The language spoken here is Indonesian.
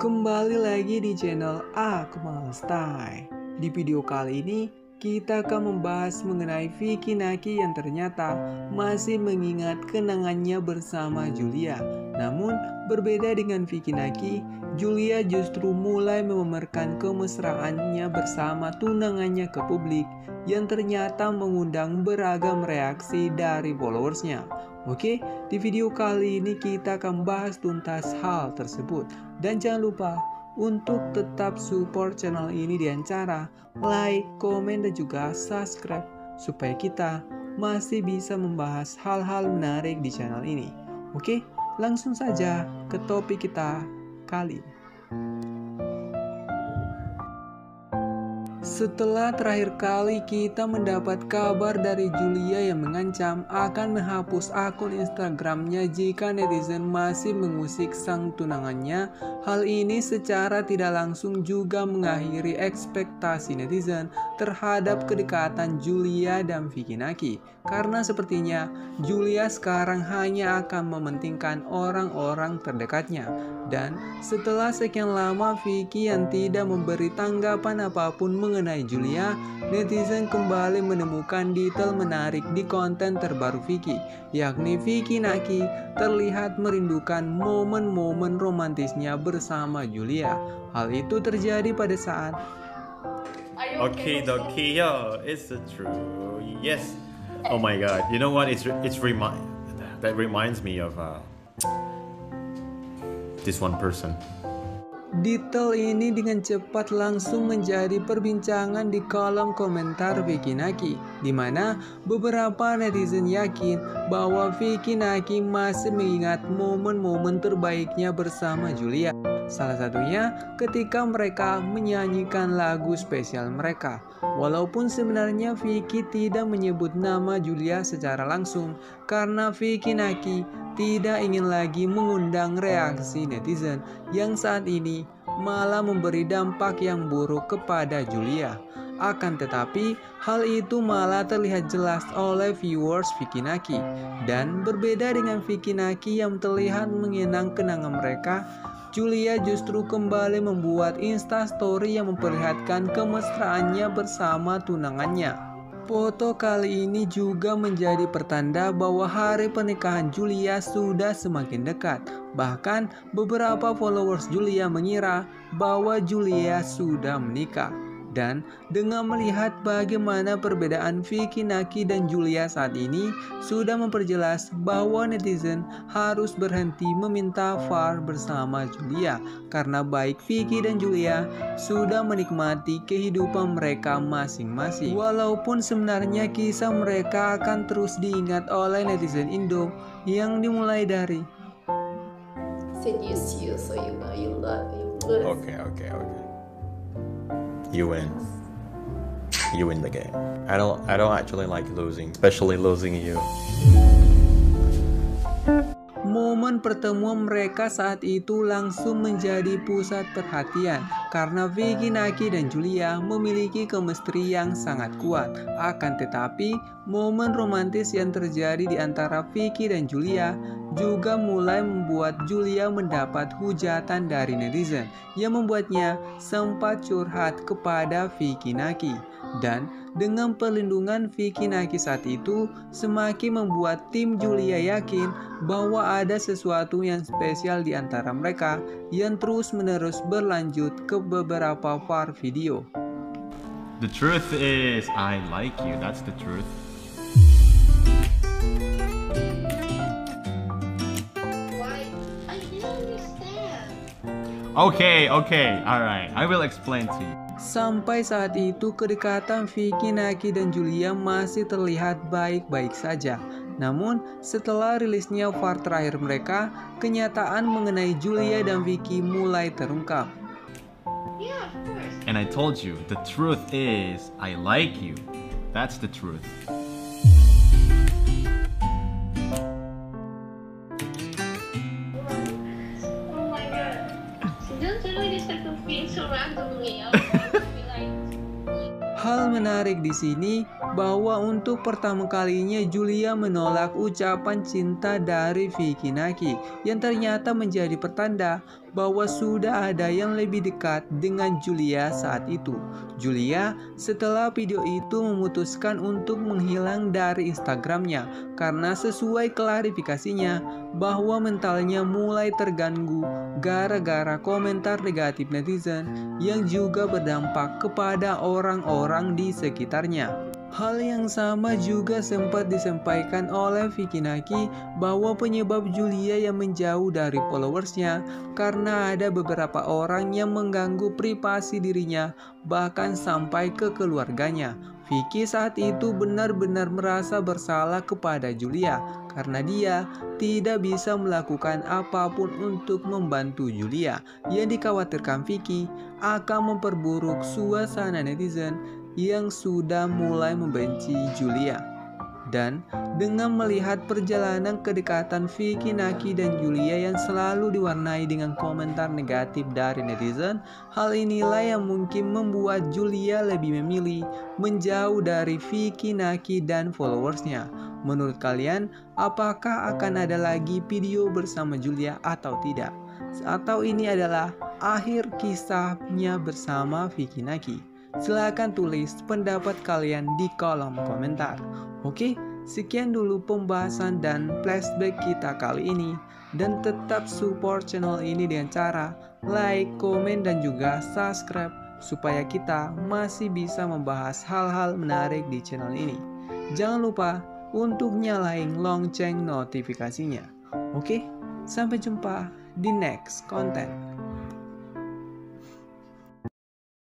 Kembali lagi di channel Aku Style. Di video kali ini kita akan membahas mengenai Vicky Naki yang ternyata masih mengingat kenangannya bersama Julia. Namun berbeda dengan Vicky Naki, Julia justru mulai memamerkan kemesraannya bersama tunangannya ke publik yang ternyata mengundang beragam reaksi dari followersnya. Oke, di video kali ini kita akan bahas tuntas hal tersebut. Dan jangan lupa untuk tetap support channel ini dengan cara like, komen, dan juga subscribe supaya kita masih bisa membahas hal-hal menarik di channel ini. Oke, langsung saja ke topik kita kali ini. Setelah terakhir kali kita mendapat kabar dari Julia yang mengancam akan menghapus akun Instagramnya jika netizen masih mengusik sang tunangannya, hal ini secara tidak langsung juga mengakhiri ekspektasi netizen terhadap kedekatan Julia dan Vicky Naki. Karena sepertinya Julia sekarang hanya akan mementingkan orang-orang terdekatnya. Dan setelah sekian lama Vicky yang tidak memberi tanggapan apapun mengenai Julia, netizen kembali menemukan detail menarik di konten terbaru Vicky, yakni Vicky Naki terlihat merindukan momen-momen romantisnya bersama Julia. Hal itu terjadi pada saat Okay, yo, it's true. Yes. Oh my God. You know what? That reminds me of this one person. Detail ini dengan cepat langsung menjadi perbincangan di kolom komentar Vicky Naki, di mana beberapa netizen yakin bahwa Vicky Naki masih mengingat momen-momen terbaiknya bersama Julia. Salah satunya ketika mereka menyanyikan lagu spesial mereka. Walaupun sebenarnya Vicky tidak menyebut nama Julia secara langsung, karena Vicky Naki tidak ingin lagi mengundang reaksi netizen yang saat ini malah memberi dampak yang buruk kepada Julia. Akan tetapi, hal itu malah terlihat jelas oleh viewers Vicky Naki. Dan berbeda dengan Vicky Naki yang terlihat mengenang kenangan mereka, Julia justru kembali membuat instastory yang memperlihatkan kemesraannya bersama tunangannya. Foto kali ini juga menjadi pertanda bahwa hari pernikahan Julia sudah semakin dekat. Bahkan beberapa followers Julia mengira bahwa Julia sudah menikah. Dan dengan melihat bagaimana perbedaan Vicky Naki dan Julia saat ini, sudah memperjelas bahwa netizen harus berhenti meminta far bersama Julia, karena baik Vicky dan Julia sudah menikmati kehidupan mereka masing-masing. Walaupun sebenarnya kisah mereka akan terus diingat oleh netizen Indo yang dimulai dari seduce you, so you know you love. Okay. You win the game. I don't actually like losing, especially losing you. Momen pertemuan mereka saat itu langsung menjadi pusat perhatian karena Vicky Naki dan Julia memiliki chemistry yang sangat kuat. Akan tetapi, momen romantis yang terjadi di antara Vicky dan Julia juga mulai membuat Julia mendapat hujatan dari netizen yang membuatnya sempat curhat kepada Vicky Naki. Dan dengan perlindungan Vicky Naki saat itu semakin membuat tim Julia yakin bahwa ada sesuatu yang spesial di antara mereka yang terus-menerus berlanjut ke beberapa part video. The truth is, I like you. That's the truth. Why? I didn't understand. Okay. Alright. I will explain to you. Sampai saat itu kedekatan Vicky Naki dan Julia masih terlihat baik-baik saja. Namun setelah rilisnya part terakhir mereka, kenyataan mengenai Julia dan Vicky mulai terungkap. Yeah, of course. And I told you, the truth is, I like you. That's the truth. Oh my God. Don't tell me this type of thing so randomly. Hal menarik di sini, bahwa untuk pertama kalinya Julia menolak ucapan cinta dari Vicky Naki yang ternyata menjadi pertanda bahwa sudah ada yang lebih dekat dengan Julia saat itu. Julia setelah video itu memutuskan untuk menghilang dari Instagramnya karena sesuai klarifikasinya bahwa mentalnya mulai terganggu gara-gara komentar negatif netizen yang juga berdampak kepada orang-orang di sekitarnya. Hal yang sama juga sempat disampaikan oleh Vicky Naki bahwa penyebab Julia yang menjauh dari followersnya karena ada beberapa orang yang mengganggu privasi dirinya bahkan sampai ke keluarganya. Vicky saat itu benar-benar merasa bersalah kepada Julia karena dia tidak bisa melakukan apapun untuk membantu Julia yang dikhawatirkan Vicky akan memperburuk suasana netizen yang sudah mulai membenci Julia. Dan dengan melihat perjalanan kedekatan Vicky Naki dan Julia yang selalu diwarnai dengan komentar negatif dari netizen, hal inilah yang mungkin membuat Julia lebih memilih menjauh dari Vicky Naki dan followersnya. Menurut kalian, apakah akan ada lagi video bersama Julia atau tidak? Atau ini adalah akhir kisahnya bersama Vicky Naki? Silahkan tulis pendapat kalian di kolom komentar. Oke, sekian dulu pembahasan dan flashback kita kali ini. Dan tetap support channel ini dengan cara like, komen, dan juga subscribe supaya kita masih bisa membahas hal-hal menarik di channel ini. Jangan lupa untuk nyalain lonceng notifikasinya. Oke, sampai jumpa di next konten.